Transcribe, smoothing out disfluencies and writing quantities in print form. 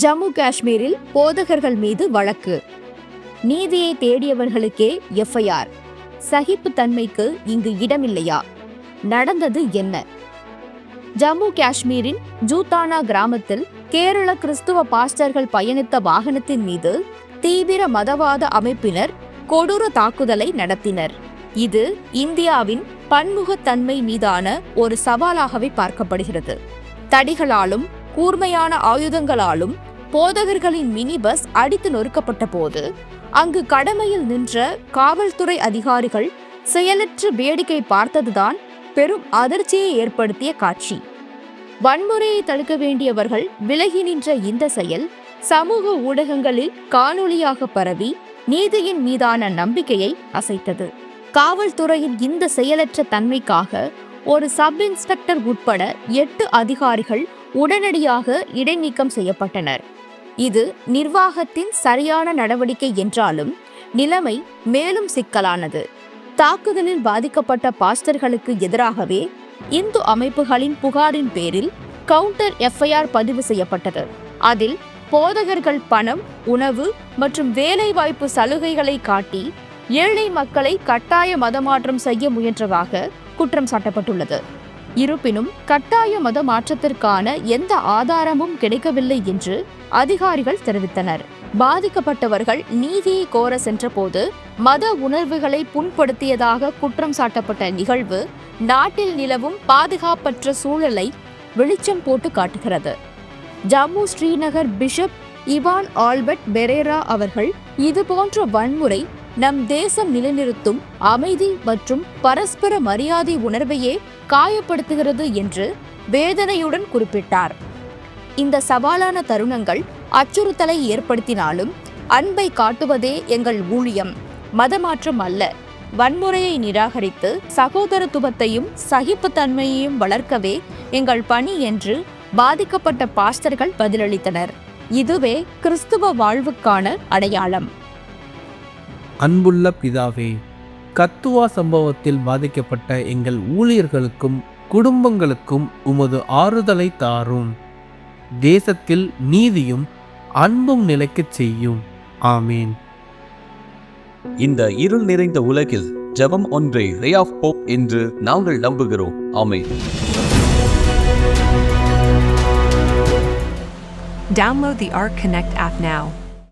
ஜம்மு காஷ்மீரில் போதகர்கள் மீது வழக்கு. நீதியை தேடியவர்களுக்கே எஃப்ஐஆர். சகிப்புத்தன்மைக்கு இங்கு இடமில்லையா? நடந்தது என்ன? ஜம்மு காஷ்மீரின் ஜூத்தானா கிராமத்தில் கேரள கிறிஸ்துவ பாஸ்டர்கள் பயணித்த வாகனத்தின் மீது தீவிர மதவாத அமைப்பினர் கொடூர தாக்குதலை நடத்தினர். இது இந்தியாவின் பன்முகத்தன்மை மீதான ஒரு சவாலாகவே பார்க்கப்படுகிறது. தடிகளாலும் கூர்மையான ஆயுதங்களாலும் போதகர்களின் மினி பஸ் அடித்து நொறுக்கப்பட்ட போது அங்கு கடமையில் நின்ற காவல்துறை அதிகாரிகள் செயலற்ற வேடிக்கை பார்த்ததுதான் பெரும் அதிர்ச்சியை ஏற்படுத்திய காட்சி. வன்முறையை தடுக்க வேண்டியவர்கள் விலகி நின்ற இந்த செயல் சமூக ஊடகங்களில் காணொளியாக பரவி நீதியின் மீதான நம்பிக்கையை அசைத்தது. காவல்துறையின் இந்த செயலற்ற தன்மைக்காக ஒரு சப் இன்ஸ்பெக்டர் உட்பட 8 அதிகாரிகள் உடனடியாக இடைநீக்கம் செய்யப்பட்டனர். இது நிர்வாகத்தின் சரியான நடவடிக்கை என்றாலும் நிலைமை மேலும் சிக்கலானது. தாக்குதலில் பாதிக்கப்பட்ட பாஸ்டர்களுக்கு எதிராகவே இந்து அமைப்புகளின் புகாரின் பேரில் கவுண்டர் எஃப்ஐஆர் பதிவு செய்யப்பட்டது. அதில் போதகர்கள் பணம், உணவு மற்றும் வேலைவாய்ப்பு சலுகைகளை காட்டி ஏழை மக்களை கட்டாய மதமாற்றம் செய்ய முயன்றதாக குற்றம் சாட்டப்பட்டுள்ளது. இருப்பினும் கட்டாய மத மாற்றத்திற்கான எந்த ஆதாரமும் கிடைக்கவில்லை என்று அதிகாரிகள் தெரிவித்தனர். பாதிக்கப்பட்டவர்கள் நீதியை கோர சென்றபோது மத உணர்வுகளை புண்படுத்தியதாக குற்றம் சாட்டப்பட்ட நிகழ்வு நாட்டில் நிலவும் பாதுகாப்பற்ற சூழலை வெளிச்சம் போட்டு காட்டுகிறது. Jammu Srinagar bishop Ivan Albert Perera அவர்கள் இதுபோன்ற வன்முறை நம் தேசம் நிலைநிறுத்தும் அமைதி மற்றும் பரஸ்பர மரியாதை உணர்வையே காயப்படுத்துகிறது என்று வேதனையுடன் குறிப்பிட்டார். இந்த சவாலான தருணங்கள் அச்சுறுத்தலை ஏற்படுத்தினாலும் அன்பை காட்டுவதே எங்கள் ஊழியம், மதமாற்றம் அல்ல. வன்முறையை நிராகரித்து சகோதரத்துவத்தையும் சகிப்புத்தன்மையையும் வளர்க்கவே எங்கள் பணி என்று பாதிக்கப்பட்ட பாஸ்டர்கள் பதிலளித்தனர். இதுவே கிறிஸ்துவ வாழ்வுக்கான அடையாளம். அன்புள்ள பிதாவே, கத்துவா சம்பவத்தில் பாதிக்கப்பட்ட எங்கள் ஊழியர்களுக்கும் குடும்பங்களுக்கும் உமது ஆறுதலை தாரும். தேசத்தில் நீதியும் அன்பும் நிலைக்கச் செய்யும். ஆமீன். இந்த இருள் நிறைந்த உலகில் ஜெபம் ஒன்றே ரே ஆஃப் ஹோப் என்று நாங்கள் நம்புகிறோம். ஆமீன். Download the Ark Connect app now.